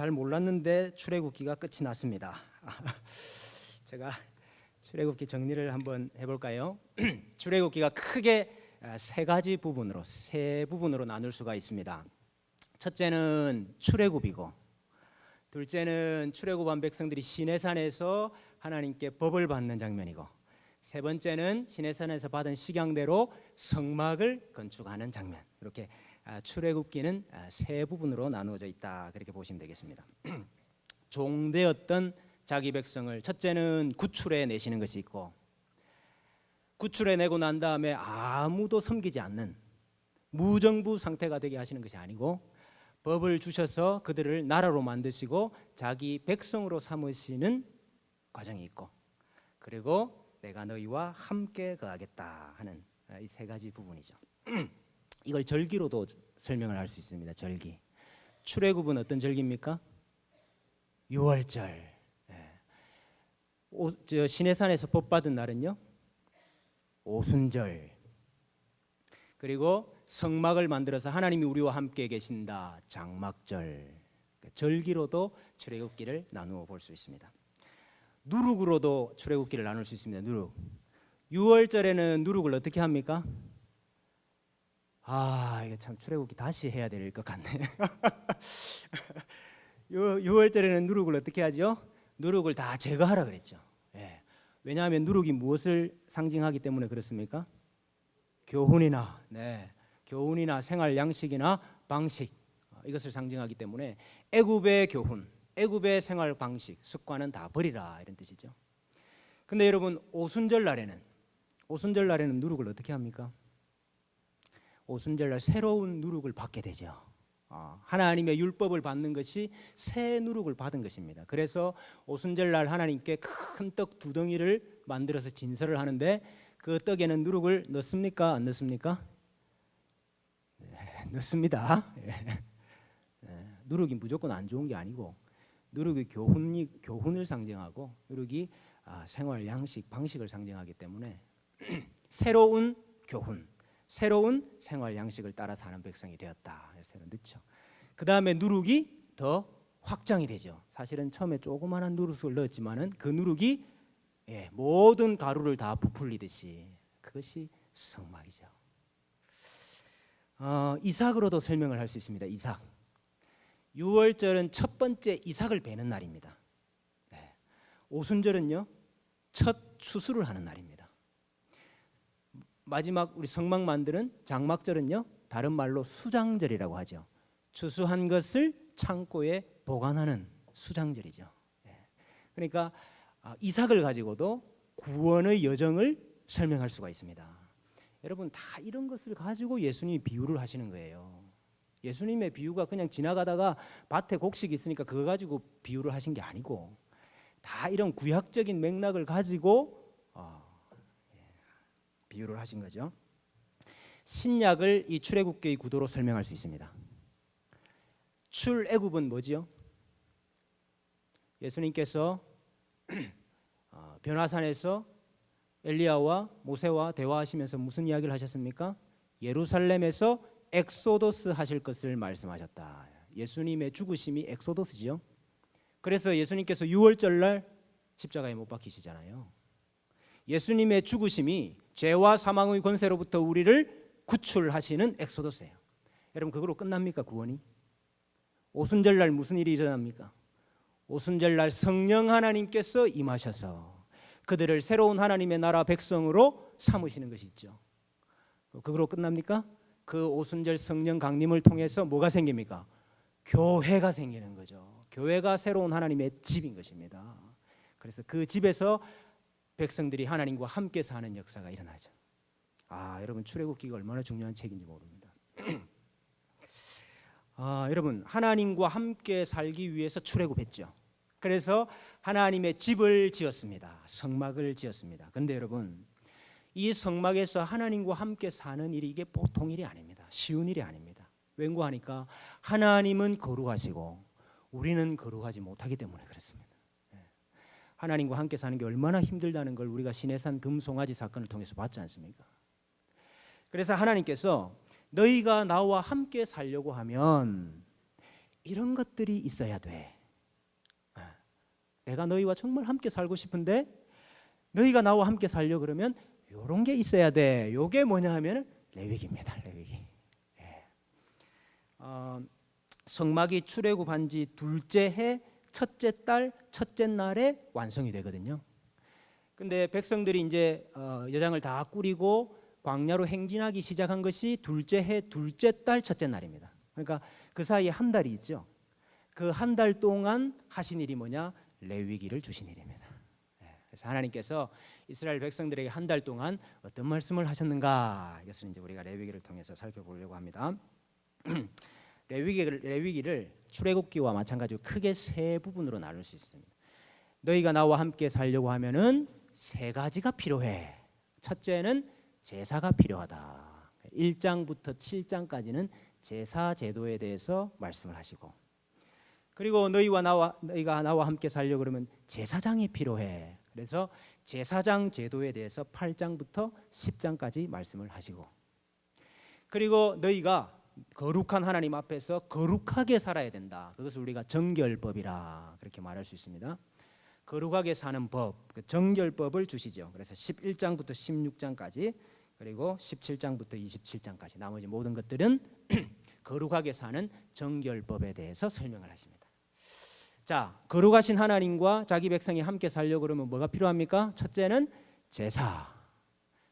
잘 몰랐는데 출애굽기가 끝이 났습니다. 제가 출애굽기 정리를 한번 해볼까요? 출애굽기가 크게 세 부분으로 나눌 수가 있습니다. 첫째는 출애굽이고, 둘째는 출애굽한 백성들이 시내산에서 하나님께 법을 받는 장면이고, 세 번째는 시내산에서 받은 식양대로 성막을 건축하는 장면. 이렇게 출애굽기는 세 부분으로 나누어져 있다, 그렇게 보시면 되겠습니다. 종되었던 자기 백성을 첫째는 구출해 내시는 것이 있고, 구출해 내고 난 다음에 아무도 섬기지 않는 무정부 상태가 되게 하시는 것이 아니고, 법을 주셔서 그들을 나라로 만드시고 자기 백성으로 삼으시는 과정이 있고, 그리고 내가 너희와 함께 거하겠다 하는 이 세 가지 부분이죠. 이걸 절기로도 설명을 할 수 있습니다. 절기. 출애굽은 어떤 절기입니까? 유월절. 시내산에서 법 받은 날은요, 오순절. 그리고 성막을 만들어서 하나님이 우리와 함께 계신다, 장막절. 절기로도 출애굽기를 나누어 볼 수 있습니다. 누룩으로도 출애굽기를 나눌 수 있습니다. 누룩. 유월절에는 누룩을 어떻게 합니까? 이거 참 출애굽기 다시 해야 될 것 같네. 유월절에는 누룩을 어떻게 하죠? 누룩을 다 제거하라 그랬죠. 왜냐하면 누룩이 무엇을 상징하기 때문에 그렇습니까? 교훈이나 생활 양식이나 방식, 이것을 상징하기 때문에 애굽의 교훈, 애굽의 생활 방식, 습관은 다 버리라, 이런 뜻이죠. 근데 여러분, 오순절 날에는 누룩을 어떻게 합니까? 오순절날 새로운 누룩을 받게 되죠. 하나님의 율법을 받는 것이 새 누룩을 받은 것입니다. 그래서 오순절날 하나님께 큰 떡 2덩이를 만들어서 진설을 하는데, 그 떡에는 누룩을 넣습니까? 안 넣습니까? 넣습니다. 누룩이 무조건 안 좋은 게 아니고, 누룩이 교훈을 상징하고, 누룩이 생활 양식, 방식을 상징하기 때문에 새로운 교훈, 새로운 생활 양식을 따라 사는 백성이 되었다. 그래서 넣죠. 그 다음에 누룩이 더 확장이 되죠. 사실은 처음에 조그마한 누룩을 넣었지만은 그 누룩이 모든 가루를 다 부풀리듯이, 그것이 성막이죠. 이삭으로도 설명을 할 수 있습니다. 이삭. 유월절은 첫 번째 이삭을 베는 날입니다. 오순절은요, 첫 추수를 하는 날입니다. 마지막 우리 성막 만드는 장막절은요, 다른 말로 수장절이라고 하죠. 추수한 것을 창고에 보관하는 수장절이죠. 그러니까 이삭을 가지고도 구원의 여정을 설명할 수가 있습니다. 여러분, 다 이런 것을 가지고 예수님이 비유를 하시는 거예요. 예수님의 비유가 그냥 지나가다가 밭에 곡식이 있으니까 그거 가지고 비유를 하신 게 아니고, 다 이런 구약적인 맥락을 가지고 비유를 하신 거죠. 신약을 이 출애굽기의 구도로 설명할 수 있습니다. 출애굽은 뭐지요? 예수님께서 변화산에서 엘리야와 모세와 대화하시면서 무슨 이야기를 하셨습니까? 예루살렘에서 엑소더스 하실 것을 말씀하셨다. 예수님의 죽으심이 엑소더스지요. 그래서 예수님께서 유월절날 십자가에 못 박히시잖아요. 예수님의 죽으심이 죄와 사망의 권세로부터 우리를 구출하시는 엑소더스예요. 여러분, 그거로 끝납니까, 구원이? 오순절날 무슨 일이 일어납니까? 오순절날 성령 하나님께서 임하셔서 그들을 새로운 하나님의 나라 백성으로 삼으시는 것이 있죠. 그거로 끝납니까? 그 오순절 성령 강림을 통해서 뭐가 생깁니까? 교회가 생기는 거죠. 교회가 새로운 하나님의 집인 것입니다. 그래서 그 집에서 백성들이 하나님과 함께 사는 역사가 일어나죠. 여러분, 출애굽기가 얼마나 중요한 책인지 모릅니다. 여러분, 하나님과 함께 살기 위해서 출애굽했죠. 그래서 하나님의 집을 지었습니다. 성막을 지었습니다. 그런데 여러분, 이 성막에서 하나님과 함께 사는 일이 이게 보통 일이 아닙니다. 쉬운 일이 아닙니다. 왠고하니까 하나님은 거룩하시고 우리는 거룩하지 못하기 때문에 그렇습니다. 하나님과 함께 사는 게 얼마나 힘들다는 걸 우리가 시내산 금송아지 사건을 통해서 봤지 않습니까? 그래서 하나님께서 너희가 나와 함께 살려고 하면 이런 것들이 있어야 돼. 내가 너희와 정말 함께 살고 싶은데 너희가 나와 함께 살려 그러면 이런 게 있어야 돼. 이게 뭐냐 하면 레위기입니다. 레위기. 성막이 출애굽한 지 둘째 해 첫째 달 첫째 날에 완성이 되거든요. 근데 백성들이 이제 여장을 다 꾸리고 광야로 행진하기 시작한 것이 둘째 해 둘째 달 첫째 날입니다. 그러니까 그 사이에 한 달이 있죠. 그 한 달 동안 하신 일이 뭐냐? 레위기를 주신 일입니다. 그래서 하나님께서 이스라엘 백성들에게 한 달 동안 어떤 말씀을 하셨는가? 이것을 이제 우리가 레위기를 통해서 살펴보려고 합니다. 레위기를 출애굽기와 마찬가지로 크게 세 부분으로 나눌 수 있습니다. 너희가 나와 함께 살려고 하면은 세 가지가 필요해. 첫째는 제사가 필요하다. 1장부터 7장까지는 제사 제도에 대해서 말씀을 하시고, 그리고 너희가 나와 함께 살려 그러면 제사장이 필요해. 그래서 제사장 제도에 대해서 8장부터 10장까지 말씀을 하시고, 그리고 너희가 거룩한 하나님 앞에서 거룩하게 살아야 된다. 그것을 우리가 정결법이라 그렇게 말할 수 있습니다. 거룩하게 사는 법, 그 정결법을 주시죠. 그래서 11장부터 16장까지, 그리고 17장부터 27장까지 나머지 모든 것들은 거룩하게 사는 정결법에 대해서 설명을 하십니다. 자, 거룩하신 하나님과 자기 백성이 함께 살려고 그러면 뭐가 필요합니까? 첫째는 제사,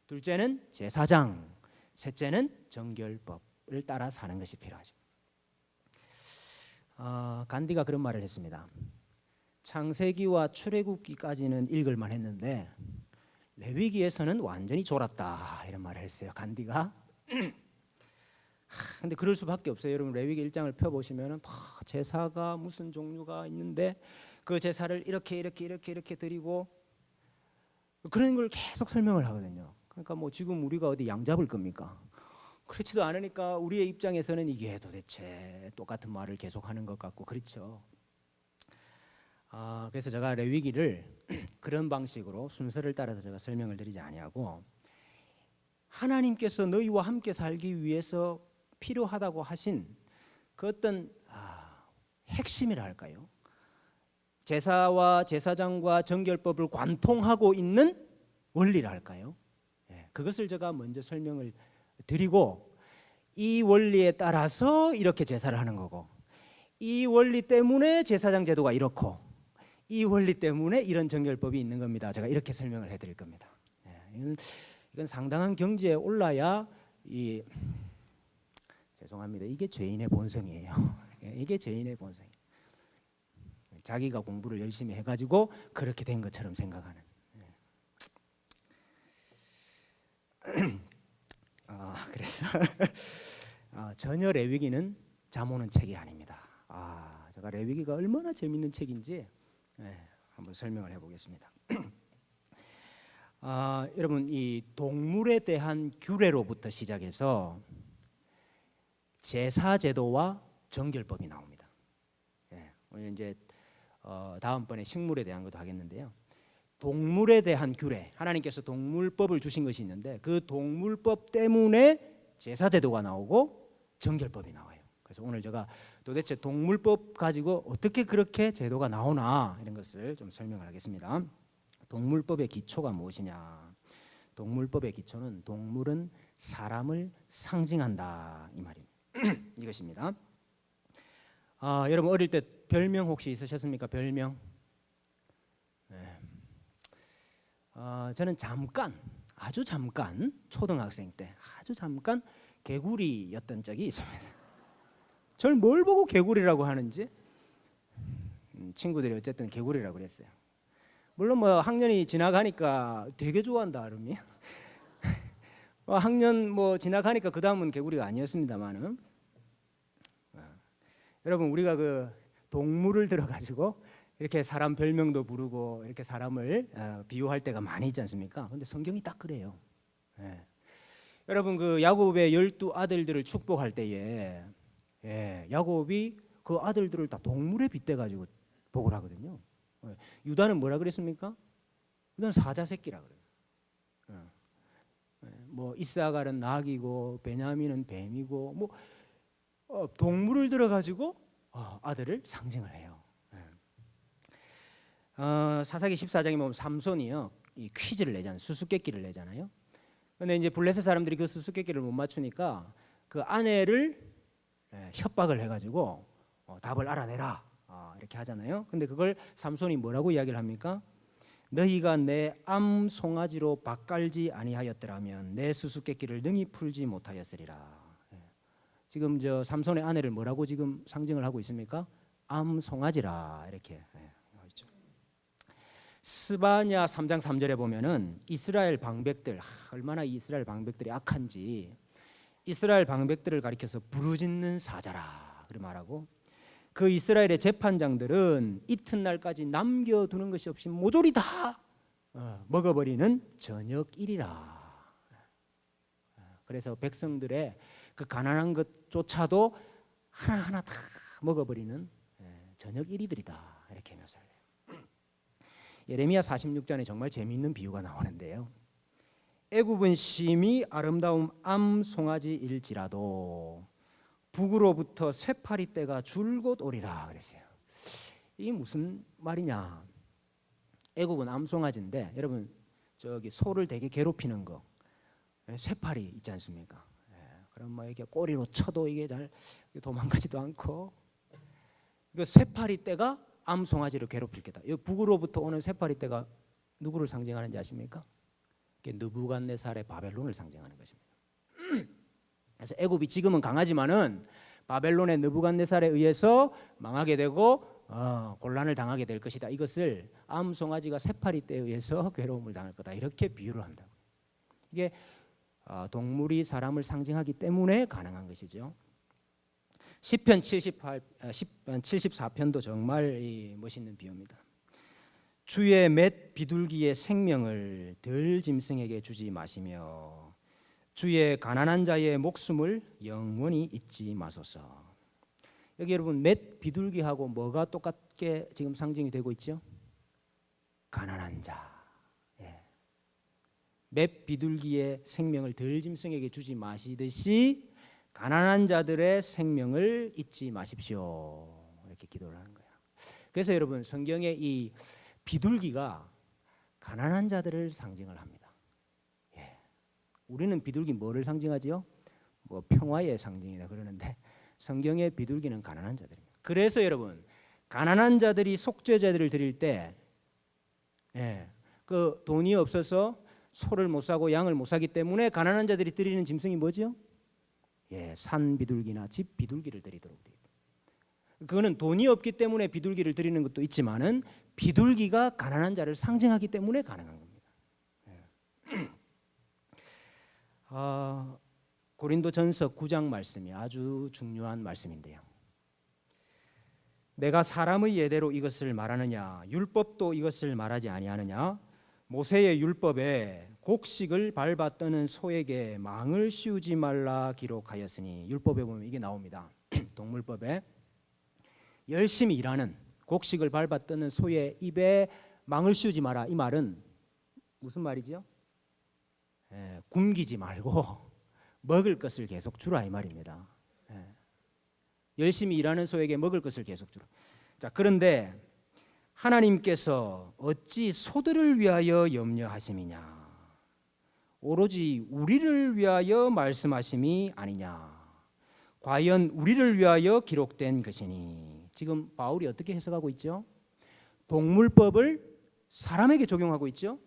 둘째는 제사장, 셋째는 정결법을 따라 사는 것이 필요하죠. 간디가 그런 말을 했습니다. 창세기와 출애굽기까지는 읽을만 했는데 레위기에서는 완전히 졸았다, 이런 말을 했어요, 간디가. 근데 그럴 수밖에 없어요. 여러분 레위기 1장을 펴보시면 제사가 무슨 종류가 있는데 그 제사를 이렇게 드리고 그런 걸 계속 설명을 하거든요. 그러니까 뭐 지금 우리가 어디 양 잡을 겁니까? 그렇지도 않으니까 우리의 입장에서는 이게 도대체 똑같은 말을 계속하는 것 같고 그렇죠. 그래서 제가 레위기를 그런 방식으로 순서를 따라서 제가 설명을 드리지 아니하고, 하나님께서 너희와 함께 살기 위해서 필요하다고 하신 그 어떤 핵심이라 할까요? 제사와 제사장과 정결법을 관통하고 있는 원리라 할까요? 그것을 제가 먼저 설명을 드리고, 이 원리에 따라서 이렇게 제사를 하는 거고, 이 원리 때문에 제사장 제도가 이렇고, 이 원리 때문에 이런 정결법이 있는 겁니다. 제가 이렇게 설명을 해드릴 겁니다. 이건 상당한 경지에 올라야 죄송합니다. 이게 죄인의 본성이에요. 이게 죄인의 본성이에요. 자기가 공부를 열심히 해가지고 그렇게 된 것처럼 생각하는. 그래서 전혀 레위기는 잠오는 책이 아닙니다. 제가 레위기가 얼마나 재밌는 책인지 한번 설명을 해보겠습니다. 여러분 이 동물에 대한 규례로부터 시작해서 제사 제도와 정결법이 나옵니다. 오늘 이제 다음번에 식물에 대한 것도 하겠는데요. 동물에 대한 규례, 하나님께서 동물법을 주신 것이 있는데 그 동물법 때문에 제사 제도가 나오고 정결법이 나와요. 그래서 오늘 제가 도대체 동물법 가지고 어떻게 그렇게 제도가 나오나 이런 것을 좀 설명을 하겠습니다. 동물법의 기초가 무엇이냐? 동물법의 기초는 동물은 사람을 상징한다, 이 말입니다. 이것입니다. 여러분 어릴 때 별명 혹시 있으셨습니까? 별명? 저는 아주 잠깐 초등학생 때 아주 잠깐 개구리였던 적이 있습니다. 저를 뭘 보고 개구리라고 하는지 친구들이 어쨌든 개구리라고 그랬어요. 물론 뭐 학년이 지나가니까 되게 좋아한다 그러면 학년 뭐 지나가니까 그 다음은 개구리가 아니었습니다만은, 여러분 우리가 그 동물을 들어가지고 이렇게 사람 별명도 부르고 이렇게 사람을 비유할 때가 많이 있지 않습니까? 근데 성경이 딱 그래요. 여러분 그 야곱의 12아들들을 축복할 때에 야곱이 그 아들들을 다 동물에 빗대 가지고 복을 하거든요. 유다는 뭐라 그랬습니까? 유다는 사자 새끼라 그래요. 뭐 이사갈은 낙이고 베냐민은 뱀이고 뭐 동물을 들어 가지고 아들을 상징을 해요. 사사기 14장에 보면 삼손이요, 이 퀴즈를 내잖아요. 수수께끼를 내잖아요. 근데 이제 블레셋 사람들이 그 수수께끼를 못 맞추니까 그 아내를 협박을 해가지고 답을 알아내라 이렇게 하잖아요. 근데 그걸 삼손이 뭐라고 이야기를 합니까? 너희가 내 암 송아지로 밭갈지 아니하였더라면 내 수수께끼를 능히 풀지 못하였으리라. 지금 저 삼손의 아내를 뭐라고 지금 상징을 하고 있습니까? 암 송아지라 이렇게 있죠. 스바냐 3장 3절에 보면은 이스라엘 방백들, 얼마나 이스라엘 방백들이 악한지 이스라엘 방백들을 가리켜서 부르짖는 사자라 그렇게 말하고, 그 이스라엘의 재판장들은 이튿날까지 남겨두는 것이 없이 모조리 다 먹어버리는 저녁일이라. 그래서 백성들의 그 가난한 것조차도 하나하나 다 먹어버리는 저녁일이들이다 이렇게 묘사를 해요. 예레미야 46장에 정말 재미있는 비유가 나오는데요. 애굽은 심히 아름다운 암 송아지일지라도 북으로부터 쇠파리 떼가 줄곧 오리라 그랬어요. 이게 무슨 말이냐? 애굽은 암 송아지인데 여러분 저기 소를 되게 괴롭히는 거 쇠파리 있지 않습니까? 그럼 뭐 이렇게 꼬리로 쳐도 이게 잘 도망가지도 않고, 그 쇠파리 떼가 암 송아지를 괴롭힐 게다. 이 북으로부터 오는 쇠파리 떼가 누구를 상징하는지 아십니까? 느부갓네살의 바벨론을 상징하는 것입니다. 그래서 애굽이 지금은 강하지만은 바벨론의 느부갓네살에 의해서 망하게 되고 곤란을 당하게 될 것이다. 이것을 암 송아지가 쇠파리 떼에 의해서 괴로움을 당할 거다. 이렇게 비유를 한다. 이게 동물이 사람을 상징하기 때문에 가능한 것이죠. 시편 74편도 정말 멋있는 비유입니다. 주의 맷 비둘기의 생명을 들 짐승에게 주지 마시며 주의 가난한 자의 목숨을 영원히 잊지 마소서. 여기 여러분 맷 비둘기하고 뭐가 똑같게 지금 상징이 되고 있죠? 가난한 자. 맷 비둘기의 생명을 들 짐승에게 주지 마시듯이 가난한 자들의 생명을 잊지 마십시오. 이렇게 기도를 하는 거예요. 그래서 여러분 성경에 이 비둘기가 가난한 자들을 상징을 합니다. 우리는 비둘기 뭐를 상징하지요? 뭐 평화의 상징이다 그러는데 성경의 비둘기는 가난한 자들입니다. 그래서 여러분 가난한 자들이 속죄제들을 드릴 때 그 돈이 없어서 소를 못 사고 양을 못 사기 때문에 가난한 자들이 드리는 짐승이 뭐죠? 산 비둘기나 집 비둘기를 드리도록 되어 있다. 그거는 돈이 없기 때문에 비둘기를 드리는 것도 있지만은 비둘기가 가난한 자를 상징하기 때문에 가능한 겁니다. 고린도전서 9장 말씀이 아주 중요한 말씀인데요. 내가 사람의 예대로 이것을 말하느냐? 율법도 이것을 말하지 아니하느냐? 모세의 율법에 곡식을 밟아 떠는 소에게 망을 씌우지 말라 기록하였으니, 율법에 보면 이게 나옵니다. 동물법에 열심히 일하는 곡식을 밟아 떠는 소의 입에 망을 씌우지 마라. 이 말은 무슨 말이죠? 굶기지 말고 먹을 것을 계속 주라 이 말입니다. 열심히 일하는 소에게 먹을 것을 계속 주라. 자, 그런데 하나님께서 어찌 소들을 위하여 염려하심이냐? 오로지 우리를 위하여 말씀하심이 아니냐? 과연 우리를 위하여 기록된 것이니. 지금 바울이 어떻게 해석하고 있죠? 동물법을 사람에게 적용하고 있죠.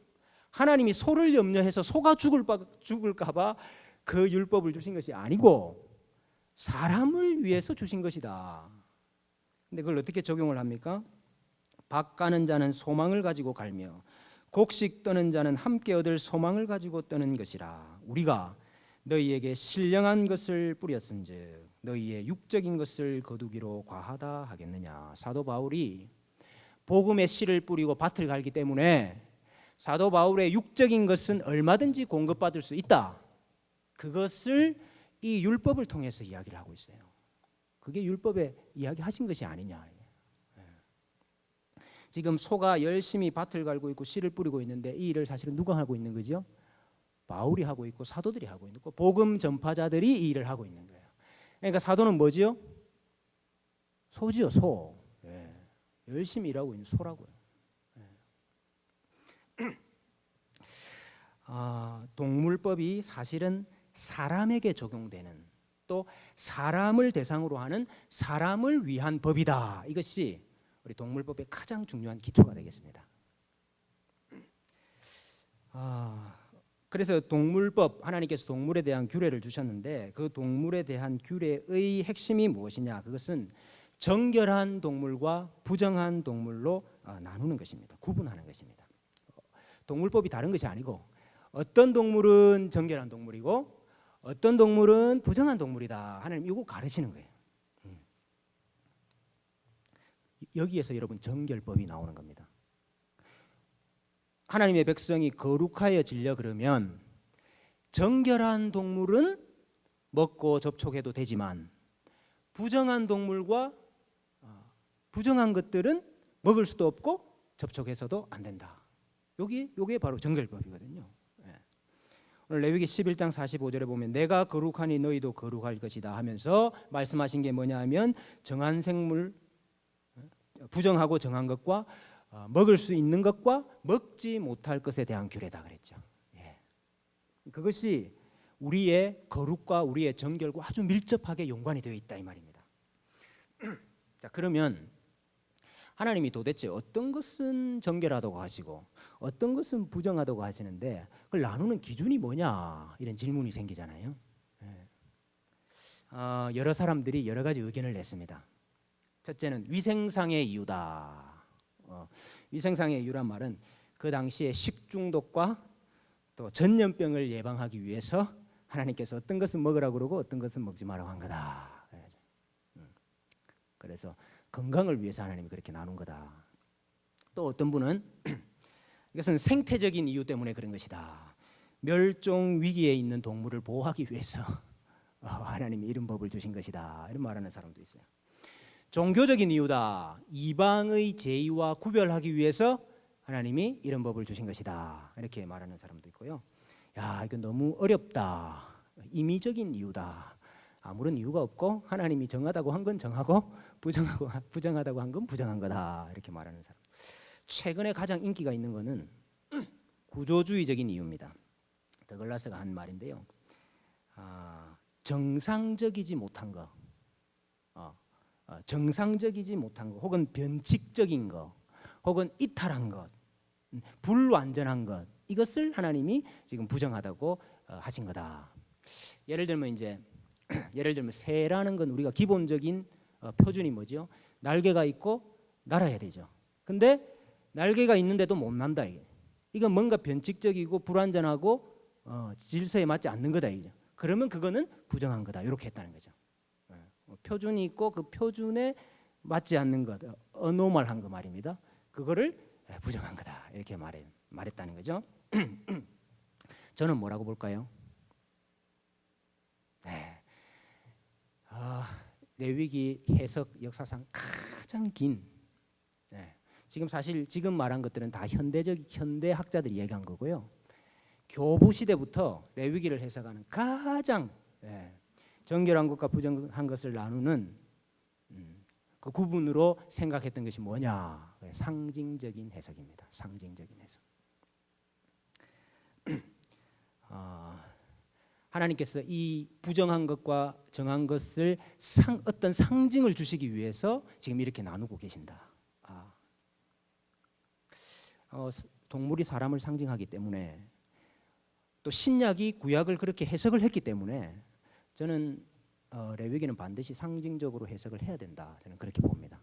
하나님이 소를 염려해서 소가 죽을까 봐 그 율법을 주신 것이 아니고 사람을 위해서 주신 것이다. 근데 그걸 어떻게 적용을 합니까? 밭 가는 자는 소망을 가지고 갈며 곡식 떠는 자는 함께 얻을 소망을 가지고 떠는 것이라. 우리가 너희에게 신령한 것을 뿌렸은즉 너희의 육적인 것을 거두기로 과하다 하겠느냐. 사도 바울이 복음의 씨를 뿌리고 밭을 갈기 때문에 사도 바울의 육적인 것은 얼마든지 공급받을 수 있다. 그것을 이 율법을 통해서 이야기를 하고 있어요. 그게 율법에 이야기하신 것이 아니냐. 지금 소가 열심히 밭을 갈고 있고 씨를 뿌리고 있는데 이 일을 사실은 누가 하고 있는 거죠? 바울이 하고 있고 사도들이 하고 있고 복음 전파자들이 이 일을 하고 있는 거예요. 그러니까 사도는 뭐지요? 소지요, 소. 예. 열심히 일하고 있는 소라고요. 예. 동물법이 사실은 사람에게 적용되는, 또 사람을 대상으로 하는 사람을 위한 법이다. 이것이 우리 동물법의 가장 중요한 기초가 되겠습니다. 그래서 동물법, 하나님께서 동물에 대한 규례를 주셨는데 그 동물에 대한 규례의 핵심이 무엇이냐? 그것은 정결한 동물과 부정한 동물로 나누는 것입니다. 구분하는 것입니다. 동물법이 다른 것이 아니고 어떤 동물은 정결한 동물이고 어떤 동물은 부정한 동물이다. 하나님 이거 가르치는 거예요. 여기에서 여러분 정결법이 나오는 겁니다. 하나님의 백성이 거룩하여지려 그러면 정결한 동물은 먹고 접촉해도 되지만 부정한 동물과 부정한 것들은 먹을 수도 없고 접촉해서도 안 된다. 요게 바로 정결법이거든요. 오늘 레위기 11장 45절에 보면 내가 거룩하니 너희도 거룩할 것이다 하면서 말씀하신 게 뭐냐 하면 정한 생물, 부정하고 정한 것과 먹을 수 있는 것과 먹지 못할 것에 대한 규례다 그랬죠. 그것이 우리의 거룩과 우리의 정결과 아주 밀접하게 연관이 되어 있다 이 말입니다. 자, 그러면 하나님이 도대체 어떤 것은 정결하다고 하시고 어떤 것은 부정하다고 하시는데 그걸 나누는 기준이 뭐냐 이런 질문이 생기잖아요. 여러 사람들이 여러 가지 의견을 냈습니다. 첫째는 위생상의 이유다. 위생상의 이유란 말은 그 당시에 식중독과 또 전염병을 예방하기 위해서 하나님께서 어떤 것은 먹으라고 그러고 어떤 것은 먹지 말라고 한 거다. 그래서 건강을 위해서 하나님이 그렇게 나눈 거다. 또 어떤 분은 이것은 생태적인 이유 때문에 그런 것이다. 멸종 위기에 있는 동물을 보호하기 위해서 하나님이 이런 법을 주신 것이다. 이런 말하는 사람도 있어요. 종교적인 이유다. 이방의 제의와 구별하기 위해서 하나님이 이런 법을 주신 것이다. 이렇게 말하는 사람도 있고요. 야, 이건 너무 어렵다. 임의적인 이유다. 아무런 이유가 없고 하나님이 정하다고 한 건 정하고 부정하다고 한 건 부정한 거다. 이렇게 말하는 사람. 최근에 가장 인기가 있는 거는 구조주의적인 이유입니다. 더글라스가 한 말인데요. 정상적이지 못한 거, 정상적이지 못한 거, 혹은 변칙적인 거, 혹은 이탈한 것, 불완전한 것, 이것을 하나님이 지금 부정하다고 하신 거다. 예를 들면 새라는 건 우리가 기본적인 표준이 뭐죠? 날개가 있고 날아야 되죠. 근데 날개가 있는데도 못 난다. 이건 뭔가 변칙적이고 불완전하고 질서에 맞지 않는 거다. 그러면 그거는 부정한 거다. 이렇게 했다는 거죠. 표준이 있고 그 표준에 맞지 않는 것, 어노멀한 거 말입니다. 그거를 부정한 거다. 이렇게 말했다는 거죠. 저는 뭐라고 볼까요? 레위기 해석 역사상 가장 긴, 지금 말한 것들은 다 현대 학자들이 얘기한 거고요. 교부 시대부터 레위기를 해석하는 가장 정결한 것과 부정한 것을 나누는 그 구분으로 생각했던 것이 뭐냐? 상징적인 해석입니다. 상징적인 해석. 하나님께서 이 부정한 것과 정한 것을 어떤 상징을 주시기 위해서 지금 이렇게 나누고 계신다. 동물이 사람을 상징하기 때문에 또 신약이 구약을 그렇게 해석을 했기 때문에 저는 레위기는 반드시 상징적으로 해석을 해야 된다. 저는 그렇게 봅니다.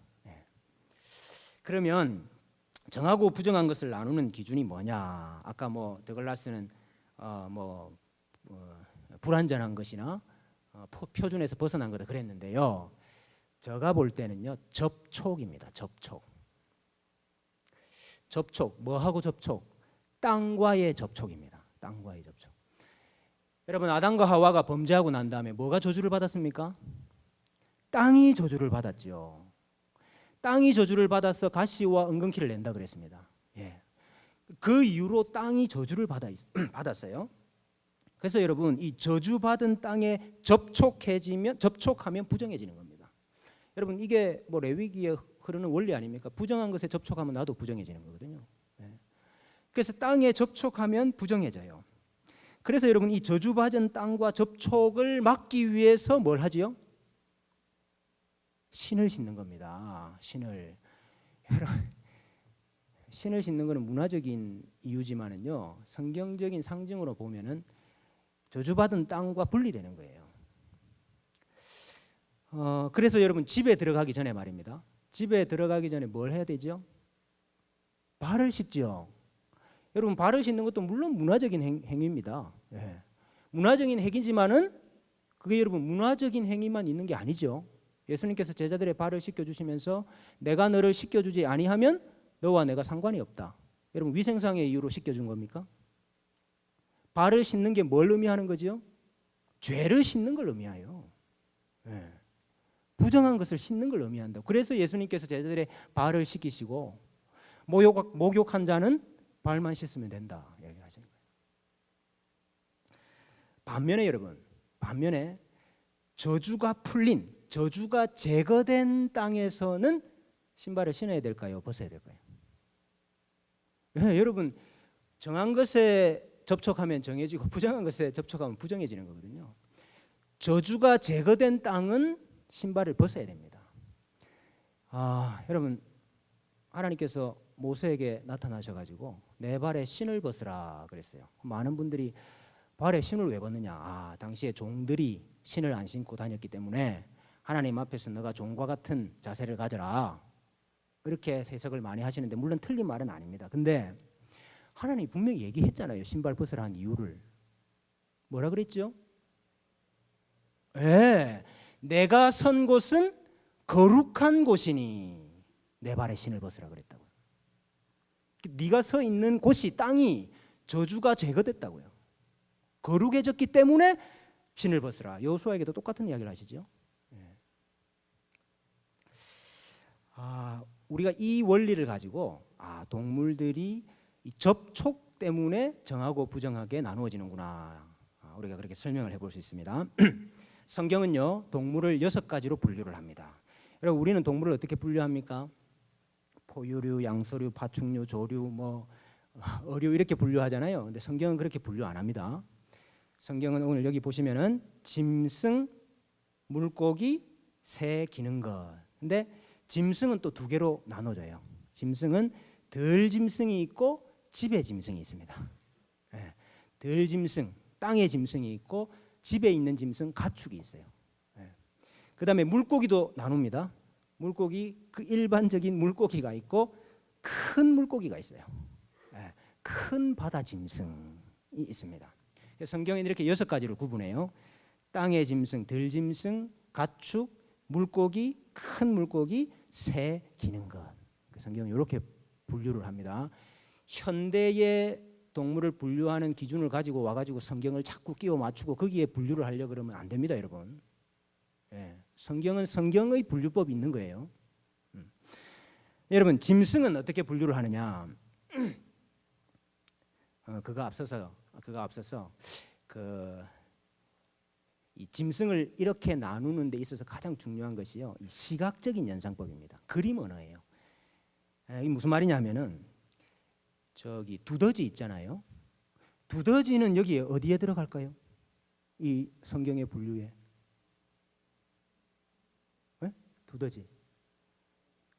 그러면 정하고 부정한 것을 나누는 기준이 뭐냐? 아까 더글라스는 불완전한 것이나 표준에서 벗어난 거다 그랬는데요. 제가 볼 때는요, 접촉입니다. 접촉. 뭐하고 접촉? 땅과의 접촉입니다. 땅과의 접촉. 여러분, 아담과 하와가 범죄하고 난 다음에 뭐가 저주를 받았습니까? 땅이 저주를 받았죠. 땅이 저주를 받아서 가시와 은근키를 낸다 그랬습니다. 그 이후로 땅이 저주를 받았어요. 그래서 여러분, 이 저주받은 땅에 접촉하면 부정해지는 겁니다. 여러분 이게 뭐 레위기에 흐르는 원리 아닙니까? 부정한 것에 접촉하면 나도 부정해지는 거거든요. 예. 그래서 땅에 접촉하면 부정해져요. 그래서 여러분 이 저주받은 땅과 접촉을 막기 위해서 뭘 하지요? 신을 신는 겁니다. 신을. 신을 신는 것은 문화적인 이유지만은요, 성경적인 상징으로 보면은 저주받은 땅과 분리되는 거예요. 그래서 여러분 집에 들어가기 전에 말입니다. 집에 들어가기 전에 뭘 해야 되죠? 발을 씻죠. 여러분 발을 씻는 것도 물론 문화적인 행위입니다. 예. 문화적인 행위지만은 그게 여러분 문화적인 행위만 있는 게 아니죠. 예수님께서 제자들의 발을 씻겨주시면서 내가 너를 씻겨주지 아니하면 너와 내가 상관이 없다. 여러분 위생상의 이유로 씻겨준 겁니까? 발을 씻는 게 뭘 의미하는 거죠? 죄를 씻는 걸 의미해요. 예. 부정한 것을 씻는 걸 의미한다. 그래서 예수님께서 제자들의 발을 씻기시고 목욕한 자는 발만 씻으면 된다 얘기하시는 거예요. 반면에 여러분, 저주가 풀린, 저주가 제거된 땅에서는 신발을 신어야 될까요? 벗어야 될까요? 네, 여러분 정한 것에 접촉하면 정해지고 부정한 것에 접촉하면 부정해지는 거거든요. 저주가 제거된 땅은 신발을 벗어야 됩니다. 여러분 하나님께서 모세에게 나타나셔가지고 내 발에 신을 벗으라 그랬어요. 많은 분들이 발에 신을 왜 벗느냐? 당시에 종들이 신을 안 신고 다녔기 때문에 하나님 앞에서 너가 종과 같은 자세를 가져라 이렇게 해석을 많이 하시는데 물론 틀린 말은 아닙니다. 근데 하나님이 분명히 얘기했잖아요. 신발 벗으라 한 이유를. 뭐라 그랬죠? 내가 선 곳은 거룩한 곳이니 내 발에 신을 벗으라 그랬다고요. 네가 서 있는 곳이 땅이 저주가 제거됐다고요. 거룩해졌기 때문에 신을 벗으라. 여호수아에게도 똑같은 이야기를 하시죠. 우리가 이 원리를 가지고 동물들이 이 접촉 때문에 정하고 부정하게 나누어지는구나. 우리가 그렇게 설명을 해볼 수 있습니다. 성경은요 동물을 6가지로 분류를 합니다. 여러분 우리는 동물을 어떻게 분류합니까? 포유류, 양서류, 파충류, 조류, 어류 이렇게 분류하잖아요. 근데 성경은 그렇게 분류 안 합니다. 성경은 오늘 여기 보시면은 짐승, 물고기, 새, 기는 것. 근데 짐승은 또 2개로 나눠져요. 짐승은 들짐승이 있고 집의 짐승이 있습니다. 들짐승, 땅의 짐승이 있고 집에 있는 짐승, 가축이 있어요. 그다음에 물고기도 나눕니다. 물고기, 그 일반적인 물고기가 있고 큰 물고기가 있어요. 큰 바다 짐승이 있습니다. 성경은 이렇게 6가지를 구분해요. 땅의 짐승, 들짐승, 가축, 물고기, 큰 물고기, 새, 기는 것. 성경은 이렇게 분류를 합니다. 현대의 동물을 분류하는 기준을 가지고 와가지고 성경을 자꾸 끼워 맞추고 거기에 분류를 하려고 그러면 안 됩니다, 여러분. 성경은 성경의 분류법이 있는 거예요. 여러분 짐승은 어떻게 분류를 하느냐? 그거 앞서서 이 짐승을 이렇게 나누는 데 있어서 가장 중요한 것이요, 이 시각적인 연상법입니다. 그림 언어예요. 이게 무슨 말이냐면은 저기 두더지 있잖아요. 두더지는 여기 어디에 들어갈까요? 이 성경의 분류에. 두더지.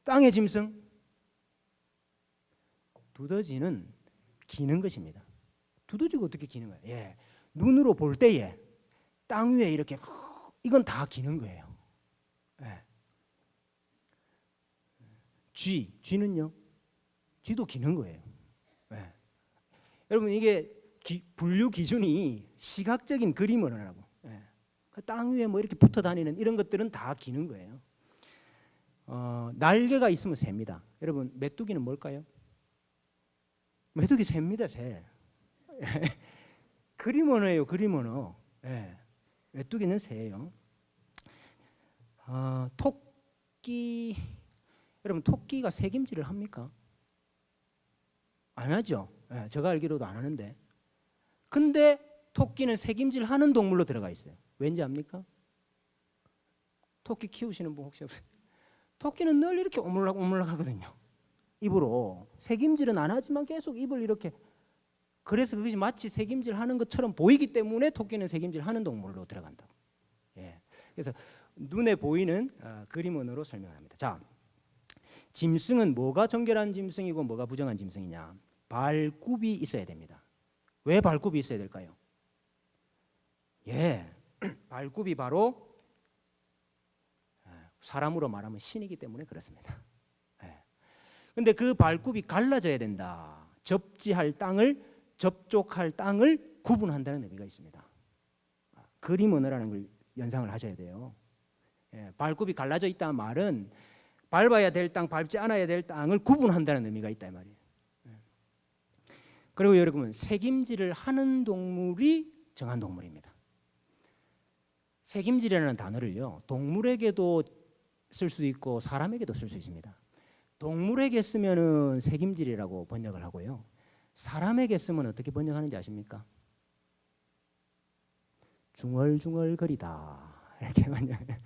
땅의 짐승. 두더지는 기는 것입니다. 두더지가 어떻게 기는 거예요? 눈으로 볼 때에 땅 위에 이렇게 이건 다 기는 거예요. 쥐는요? 쥐도 기는 거예요. 여러분 이게 분류 기준이 시각적인 그림 언어라고. 땅 위에 이렇게 붙어 다니는 이런 것들은 다 기는 거예요. 날개가 있으면 새입니다. 여러분 메뚜기는 뭘까요? 메뚜기 새입니다. 새. 그림 언어예요. 그림 언어. 메뚜기는 새예요. 토끼, 여러분 토끼가 새김질을 합니까? 안 하죠. 제가 알기로도 안 하는데. 근데 토끼는 새김질 하는 동물로 들어가 있어요. 왠지 압니까? 토끼 키우시는 분 혹시 없어요? 토끼는 늘 이렇게 오물락 하거든요. 입으로 새김질은 안 하지만 계속 입을 이렇게, 그래서 그것이 마치 새김질 하는 것처럼 보이기 때문에 토끼는 새김질 하는 동물로 들어간다고. 예. 그래서 눈에 보이는 그림원으로 설명합니다. 자, 짐승은 뭐가 정결한 짐승이고 뭐가 부정한 짐승이냐? 발굽이 있어야 됩니다. 왜 발굽이 있어야 될까요? 예, 발굽이 바로 사람으로 말하면 신이기 때문에 그렇습니다. 근데 그 발굽이 갈라져야 된다. 접지할 땅을, 접촉할 땅을 구분한다는 의미가 있습니다. 그림 언어라는 걸 연상을 하셔야 돼요. 발굽이 갈라져 있다는 말은 밟아야 될 땅, 밟지 않아야 될 땅을 구분한다는 의미가 있다 이 말이에요. 그리고 여러분, 새김질을 하는 동물이 정한 동물입니다. 새김질이라는 단어를요, 동물에게도 쓸 수 있고 사람에게도 쓸 수 있습니다. 동물에게 쓰면은 새김질이라고 번역을 하고요. 사람에게 쓰면 어떻게 번역하는지 아십니까? 중얼중얼거리다 이렇게 번역해요.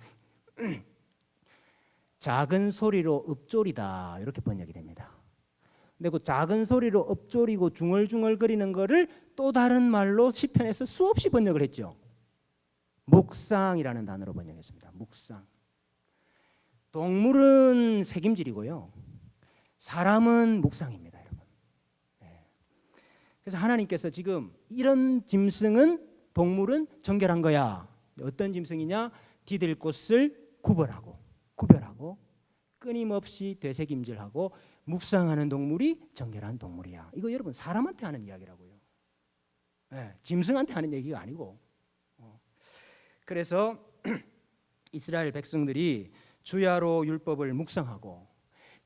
작은 소리로 읊조리다 이렇게 번역이 됩니다. 근데 그 작은 소리로 읊조리고 중얼중얼거리는 거를 또 다른 말로 시편에서 수없이 번역을 했죠. 묵상이라는 단어로 번역했습니다. 묵상. 동물은 새김질이고요, 사람은 묵상입니다, 여러분. 그래서 하나님께서 지금 이런 짐승은, 동물은 정결한 거야. 어떤 짐승이냐? 디딜 곳을 구별하고 끊임없이 되새김질하고 묵상하는 동물이 정결한 동물이야. 이거 여러분 사람한테 하는 이야기라고요. 짐승한테 하는 얘기가 아니고. 그래서 이스라엘 백성들이 주야로 율법을 묵상하고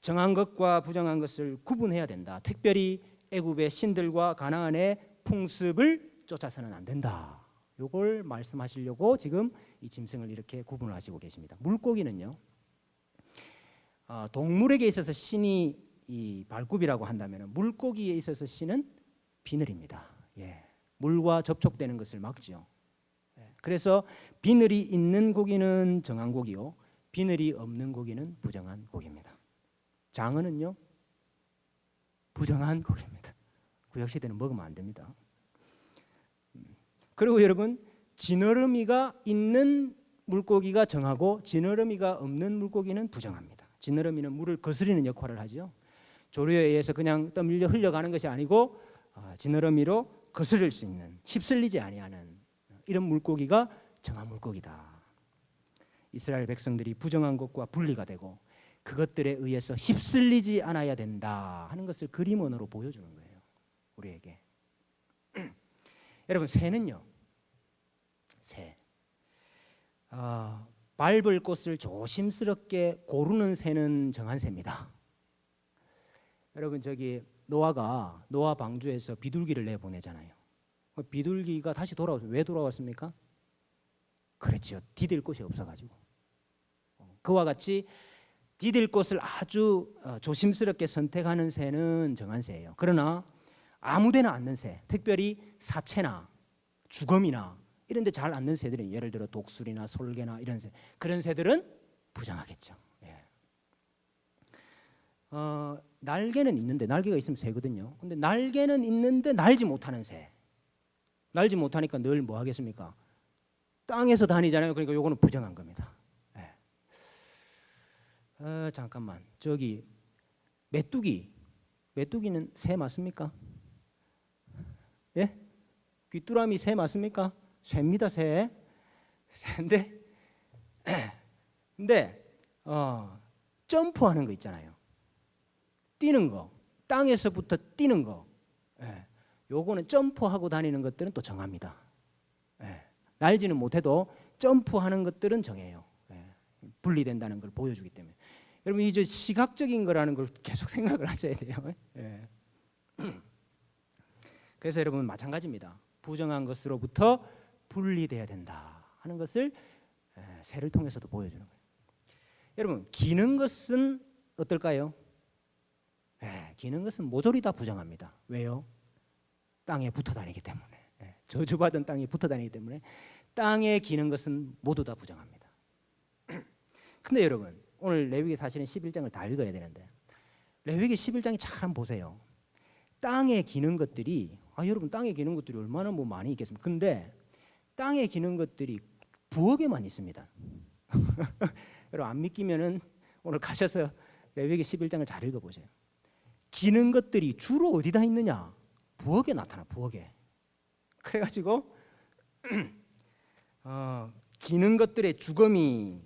정한 것과 부정한 것을 구분해야 된다. 특별히 애굽의 신들과 가나안의 풍습을 쫓아서는 안 된다. 이걸 말씀하시려고 지금 이 짐승을 이렇게 구분을 하시고 계십니다. 물고기는요, 동물에게 있어서 신이 이 발굽이라고 한다면 물고기에 있어서 신은 비늘입니다. 물과 접촉되는 것을 막죠. 그래서 비늘이 있는 고기는 정한 고기요, 비늘이 없는 고기는 부정한 고기입니다. 장어는요, 부정한 고기입니다. 구약시대는 먹으면 안 됩니다. 그리고 여러분, 지느러미가 있는 물고기가 정하고 지느러미가 없는 물고기는 부정합니다. 지느러미는 물을 거스리는 역할을 하죠. 조류에 의해서 그냥 떠밀려 흘러가는 것이 아니고 지느러미로 거스릴 수 있는, 휩쓸리지 아니하는 이런 물고기가 정한 물고기다. 이스라엘 백성들이 부정한 것과 분리가 되고 그것들에 의해서 휩쓸리지 않아야 된다 하는 것을 그림 언어로 보여주는 거예요, 우리에게. 여러분, 새는요, 밟을 곳을 조심스럽게 고르는 새는 정한 새입니다. 여러분, 저기 노아 방주에서 비둘기를 내보내잖아요. 비둘기가 다시 돌아왔어요. 왜 돌아왔습니까? 그렇죠, 디딜 곳이 없어가지고. 그와 같이 디딜 곳을 아주 조심스럽게 선택하는 새는 정한 새예요. 그러나 아무데나 앉는 새, 특별히 사체나 주검이나 이런 데 잘 앉는 새들은, 예를 들어 독수리나 솔개나 이런 새, 그런 새들은 부정하겠죠. 날개는 있는데, 날개가 있으면 새거든요. 근데 날개는 있는데 날지 못하는 새, 날지 못하니까 늘 뭐 하겠습니까? 땅에서 다니잖아요. 그러니까 요거는 부정한 겁니다. 잠깐만, 저기 메뚜기는 새 맞습니까? 예? 귀뚜라미 새 맞습니까? 새입니다, 새. 새인데, 근데 점프하는 거 있잖아요. 뛰는 거, 땅에서부터 뛰는 거, 요거는 점프하고 다니는 것들은 또 정합니다. 날지는 못해도 점프하는 것들은 정해요. 분리된다는 걸 보여주기 때문에. 여러분, 이제 시각적인 거라는 걸 계속 생각을 하셔야 돼요. 그래서 여러분, 마찬가지입니다. 부정한 것으로부터 분리돼야 된다 하는 것을 새를 통해서도 보여주는 거예요. 여러분, 기는 것은 어떨까요? 기는 것은 모조리 다 부정합니다. 왜요? 땅에 붙어 다니기 때문에. 저주받은 땅에 붙어 다니기 때문에 땅에 기는 것은 모두 다 부정합니다. 근데 여러분, 오늘 레위기 사실은 11장을 다 읽어야 되는데 레위기 11장이 참 보세요. 땅에 기는 것들이 여러분 땅에 기는 것들이 얼마나 뭐 많이 있겠습니까? 근데 땅에 기는 것들이 부엌에만 있습니다. 여러분 안 믿기면은 오늘 가셔서 레위기 11장을 잘 읽어보세요. 기는 것들이 주로 어디다 있느냐? 부엌에 나타나. 부엌에. 그래가지고 기는 것들의 주검이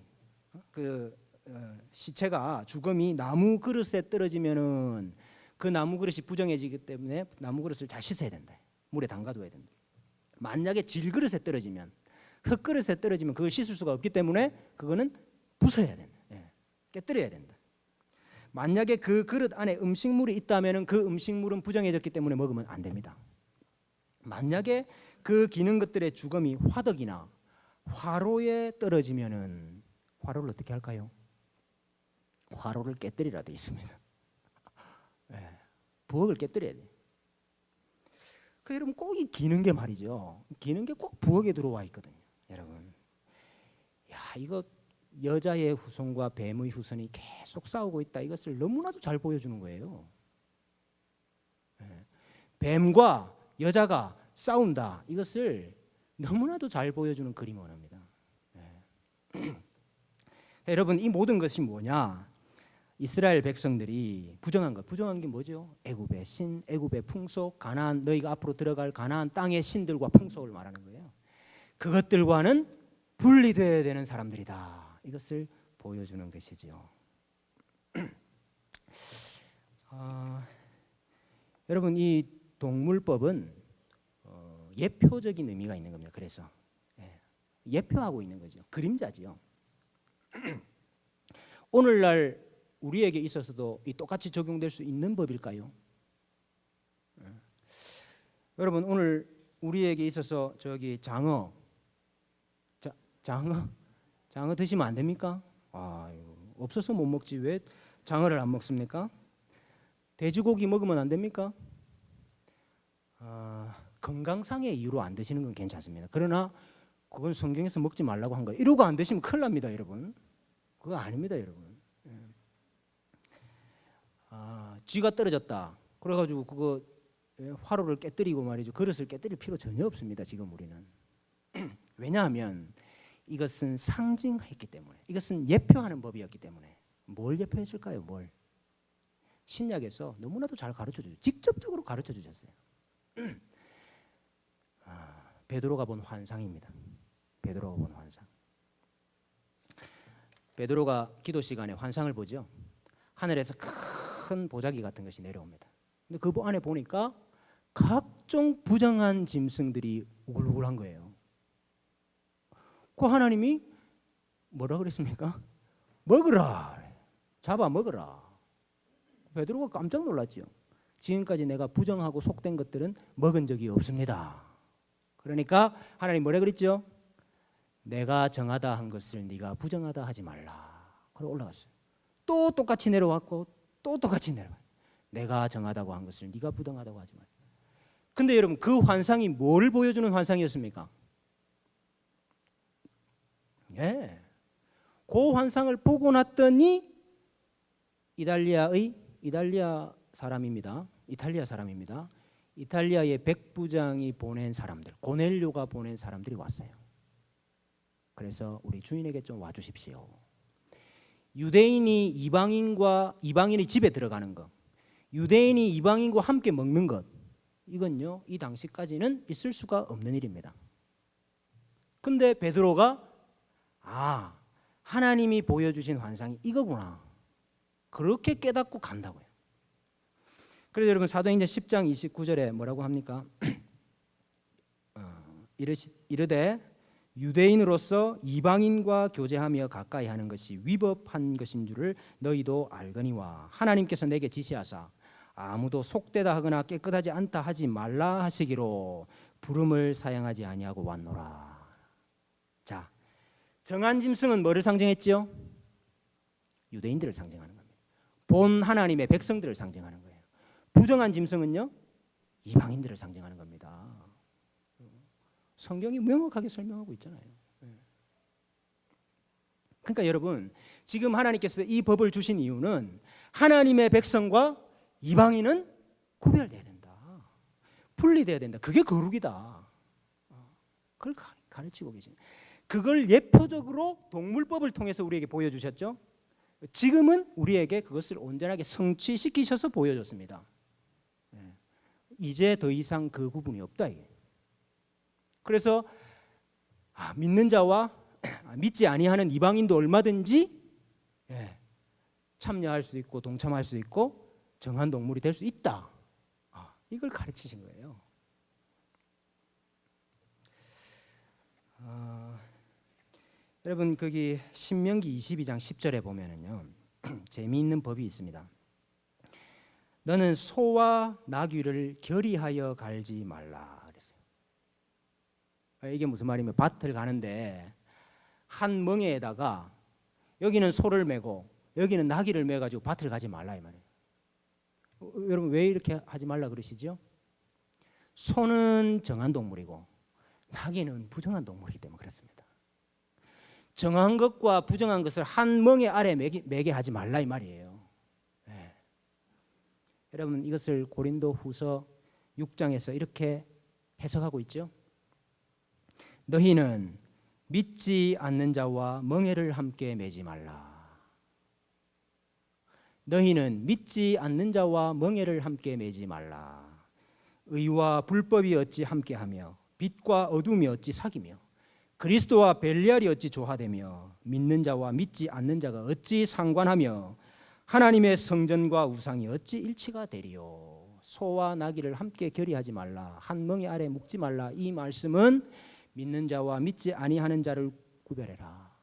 시체가 주검이 나무 그릇에 떨어지면은 그 나무 그릇이 부정해지기 때문에 나무 그릇을 잘 씻어야 된다. 물에 담가둬야 된다. 만약에 질그릇에 떨어지면 흙그릇에 떨어지면 그걸 씻을 수가 없기 때문에 그거는 부숴야 된다. 깨뜨려야 된다. 만약에 그 그릇 안에 음식물이 있다면 그 음식물은 부정해졌기 때문에 먹으면 안 됩니다. 만약에 그 기는 것들의 주검이 화덕이나 화로에 떨어지면은 화로를 어떻게 할까요? 화로를 깨뜨리라 되어 있습니다. 부엌을 깨뜨려야 돼. 여러분 꼭 이 기는 게 말이죠. 기는 게 꼭 부엌에 들어와 있거든요. 여러분, 이거 여자의 후손과 뱀의 후손이 계속 싸우고 있다. 이것을 너무나도 잘 보여주는 거예요. 뱀과 여자가 싸운다. 이것을 너무나도 잘 보여주는 그림 원합니다. 여러분 이 모든 것이 뭐냐? 이스라엘 백성들이 부정한 게 뭐죠? 애굽의 신, 애굽의 풍속, 가나안 너희가 앞으로 들어갈 가나안 땅의 신들과 풍속을 말하는 거예요. 그것들과는 분리되어야 되는 사람들이다. 이것을 보여주는 것이지요. 여러분 이 동물법은 예표적인 의미가 있는 겁니다. 그래서 예표하고 있는 거죠. 그림자지요. 오늘날 우리에게 있어서도 이 똑같이 적용될 수 있는 법일까요? 여러분 오늘 우리에게 있어서 저기 장어 드시면 안 됩니까? 없어서 못 먹지 왜 장어를 안 먹습니까? 돼지고기 먹으면 안 됩니까? 건강상의 이유로 안 드시는 건 괜찮습니다. 그러나 그건 성경에서 먹지 말라고 한 거예요. 이러고 안 드시면 큰일 납니다, 여러분. 그거 아닙니다, 여러분. 쥐가 떨어졌다. 그래가지고 그거 화로를 깨뜨리고 말이죠. 그릇을 깨뜨릴 필요 전혀 없습니다. 지금 우리는. 왜냐하면 이것은 상징했기 때문에, 이것은 예표하는 법이었기 때문에. 뭘 예표했을까요? 뭘? 신약에서 너무나도 잘 가르쳐 주죠. 직접적으로 가르쳐 주셨어요. 베드로가 본 환상입니다. 베드로가 본 환상. 베드로가 기도 시간에 환상을 보죠. 하늘에서 큰 보자기 같은 것이 내려옵니다. 근데 그 안에 보니까 각종 부정한 짐승들이 우글우글한 거예요. 그 하나님이 뭐라 그랬습니까? 먹으라. 잡아 먹으라. 베드로가 깜짝 놀랐죠. 지금까지 내가 부정하고 속된 것들은 먹은 적이 없습니다. 그러니까 하나님 뭐라 그랬죠? 내가 정하다 한 것을 네가 부정하다 하지 말라. 그러고 올라갔어요. 또 똑같이 내려왔고 또 똑같이 내려와요. 내가 정하다고 한 것을 네가 부정하다고 하지 말라. 근데 여러분 그 환상이 뭘 보여주는 환상이었습니까? 그 환상을 보고 났더니 이탈리아 사람입니다. 이탈리아의 백부장이 보낸 사람들, 고넬료가 보낸 사람들이 왔어요. 그래서 우리 주인에게 좀 와주십시오. 유대인이 이방인이 집에 들어가는 것, 유대인이 이방인과 함께 먹는 것, 이건요 이 당시까지는 있을 수가 없는 일입니다. 근데 베드로가 하나님이 보여주신 환상이 이거구나, 그렇게 깨닫고 간다고요. 그래서 여러분 사도행전 10장 29절에 뭐라고 합니까? 이르되 유대인으로서 이방인과 교제하며 가까이 하는 것이 위법한 것인 줄을 너희도 알거니와 하나님께서 내게 지시하사 아무도 속되다 하거나 깨끗하지 않다 하지 말라 하시기로 부름을 사용하지 아니하고 왔노라. 자, 정한 짐승은 뭐를 상징했지요? 유대인들을 상징하는 겁니다. 본 하나님의 백성들을 상징하는 거예요. 부정한 짐승은요 이방인들을 상징하는 겁니다. 성경이 명확하게 설명하고 있잖아요. 그러니까 여러분, 지금 하나님께서 이 법을 주신 이유는 하나님의 백성과 이방인은 구별돼야 된다. 분리돼야 된다. 그게 거룩이다. 그걸 가르치고 계신. 그걸 예표적으로 동물법을 통해서 우리에게 보여주셨죠. 지금은 우리에게 그것을 온전하게 성취시키셔서 보여줬습니다. 이제 더 이상 그 구분이 없다. 그래서 믿는 자와 믿지 아니하는 이방인도 얼마든지 참여할 수 있고 동참할 수 있고 정한 동물이 될 수 있다. 이걸 가르치신 거예요. 여러분 거기 신명기 22장 10절에 보면은요 재미있는 법이 있습니다. 너는 소와 나귀를 결의하여 갈지 말라 그랬어요. 이게 무슨 말이면 밭을 가는데 한 멍에에다가 여기는 소를 메고 여기는 나귀를 매 가지고 밭을 가지 말라 이 말이에요. 여러분 왜 이렇게 하지 말라 그러시죠? 소는 정한 동물이고 나귀는 부정한 동물이기 때문에 그렇습니다. 정한 것과 부정한 것을 한 멍에 아래 매게 하지 말라 이 말이에요. 여러분 이것을 고린도후서 6장에서 이렇게 해석하고 있죠. 너희는 믿지 않는 자와 멍에를 함께 매지 말라. 너희는 믿지 않는 자와 멍에를 함께 매지 말라. 의와 불법이 어찌 함께하며 빛과 어둠이 어찌 사귀며 그리스도와 벨리알이 어찌 조화되며 믿는 자와 믿지 않는 자가 어찌 상관하며 하나님의 성전과 우상이 어찌 일치가 되리요. 소와 나귀를 함께 결의하지 말라. 한 멍에 아래 묵지 말라. 이 말씀은 믿는 자와 믿지 아니하는 자를 구별해라.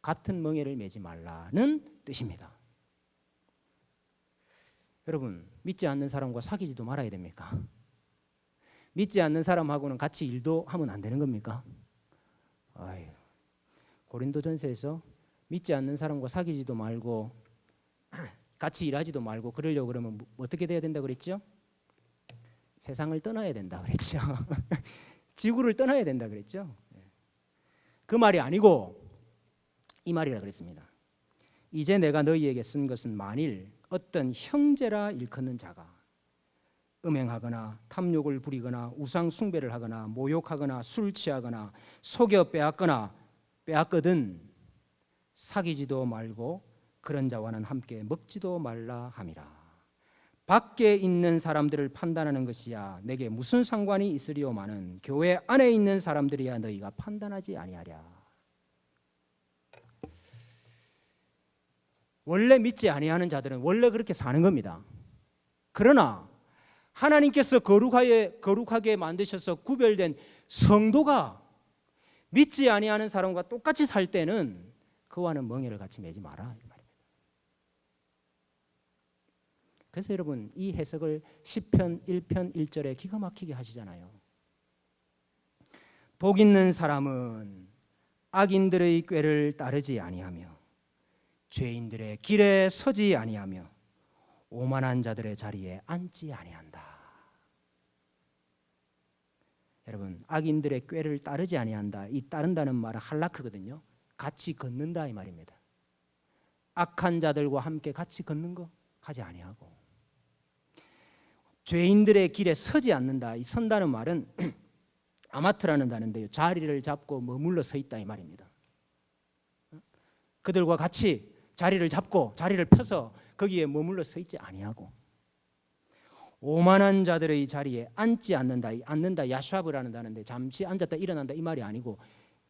같은 멍에를 매지 말라는 뜻입니다. 여러분 믿지 않는 사람과 사귀지도 말아야 됩니까? 믿지 않는 사람하고는 같이 일도 하면 안 되는 겁니까? 고린도전서에서 믿지 않는 사람과 사귀지도 말고 같이 일하지도 말고 그러려고 그러면 어떻게 돼야 된다 그랬죠? 세상을 떠나야 된다 그랬죠. 지구를 떠나야 된다 그랬죠. 그 말이 아니고 이 말이라 그랬습니다. 이제 내가 너희에게 쓴 것은 만일 어떤 형제라 일컫는 자가 음행하거나 탐욕을 부리거나 우상 숭배를 하거나 모욕하거나 술 취하거나 속여 빼앗거든 사귀지도 말고 그런 자와는 함께 먹지도 말라 함이라. 밖에 있는 사람들을 판단하는 것이야 내게 무슨 상관이 있으리오마는 교회 안에 있는 사람들이야 너희가 판단하지 아니하랴. 원래 믿지 아니하는 자들은 원래 그렇게 사는 겁니다. 그러나 하나님께서 거룩하게 만드셔서 구별된 성도가 믿지 아니하는 사람과 똑같이 살 때는 그와는 멍에를 같이 매지 마라 이 말입니다. 그래서 여러분 이 해석을 시편 1편 1절에 기가 막히게 하시잖아요. 복 있는 사람은 악인들의 꾀를 따르지 아니하며 죄인들의 길에 서지 아니하며 오만한 자들의 자리에 앉지 아니한다. 여러분 악인들의 꾀를 따르지 아니한다. 이 따른다는 말은 할라크거든요. 같이 걷는다 이 말입니다. 악한 자들과 함께 같이 걷는 거 하지 아니하고 죄인들의 길에 서지 않는다. 이 선다는 말은 아마트라는 단어인데요. 자리를 잡고 머물러 서 있다 이 말입니다. 그들과 같이 자리를 잡고 자리를 펴서 거기에 머물러 서 있지 아니하고 오만한 자들의 자리에 앉지 않는다. 이 앉는다 야샤브라는 단어인데 잠시 앉았다 일어난다 이 말이 아니고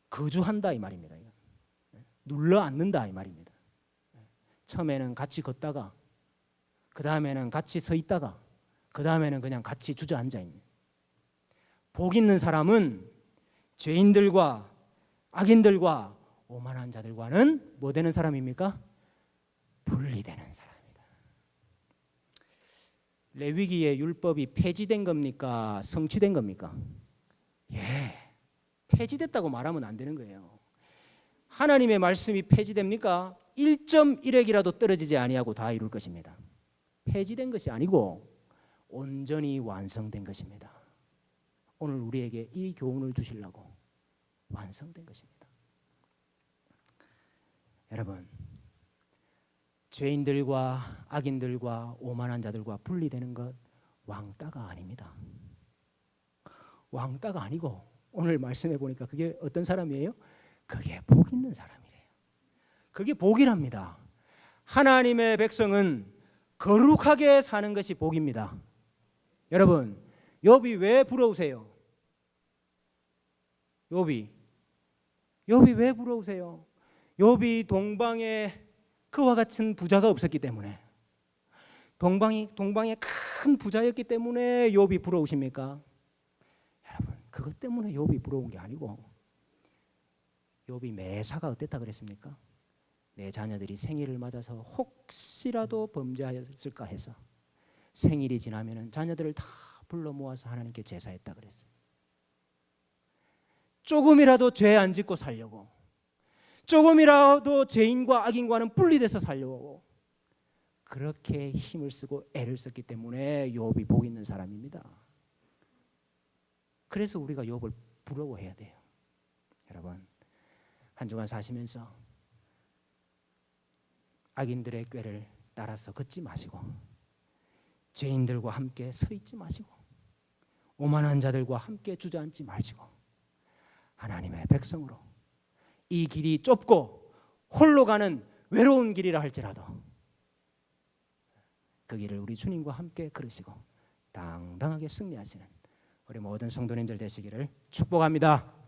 거주한다 이 말입니다. 눌러 앉는다 이 말입니다. 처음에는 같이 걷다가 그 다음에는 같이 서 있다가 그 다음에는 그냥 같이 주저앉아 있는. 복 있는 사람은 죄인들과 악인들과 오만한 자들과는 뭐 되는 사람입니까? 분리되는 사람이다. 레위기의 율법이 폐지된 겁니까? 성취된 겁니까? 폐지됐다고 말하면 안 되는 거예요. 하나님의 말씀이 폐지됩니까? 1.1핵이라도 떨어지지 아니하고 다 이룰 것입니다. 폐지된 것이 아니고 온전히 완성된 것입니다. 오늘 우리에게 이 교훈을 주시려고 완성된 것입니다. 여러분, 죄인들과 악인들과 오만한 자들과 분리되는 것 왕따가 아닙니다. 왕따가 아니고 오늘 말씀해 보니까 그게 어떤 사람이에요? 그게 복 있는 사람이래요. 그게 복이랍니다. 하나님의 백성은 거룩하게 사는 것이 복입니다. 여러분, 욥이 왜 부러우세요? 욥이 왜 부러우세요? 욥이 동방에 그와 같은 부자가 없었기 때문에, 동방에 큰 부자였기 때문에 욥이 부러우십니까? 여러분, 그것 때문에 욥이 부러운 게 아니고, 욥이 매사가 어땠다 그랬습니까? 내 자녀들이 생일을 맞아서 혹시라도 범죄하였을까 해서 생일이 지나면은 자녀들을 다 불러 모아서 하나님께 제사했다 그랬어요. 조금이라도 죄 안 짓고 살려고, 조금이라도 죄인과 악인과는 분리돼서 살려고 그렇게 힘을 쓰고 애를 썼기 때문에 욥이 복 있는 사람입니다. 그래서 우리가 욥을 부러워해야 돼요. 여러분, 한 주간 사시면서 악인들의 꾀를 따라서 걷지 마시고, 죄인들과 함께 서 있지 마시고, 오만한 자들과 함께 주저앉지 마시고, 하나님의 백성으로 이 길이 좁고 홀로 가는 외로운 길이라 할지라도 그 길을 우리 주님과 함께 걸으시고 당당하게 승리하시는 우리 모든 성도님들 되시기를 축복합니다.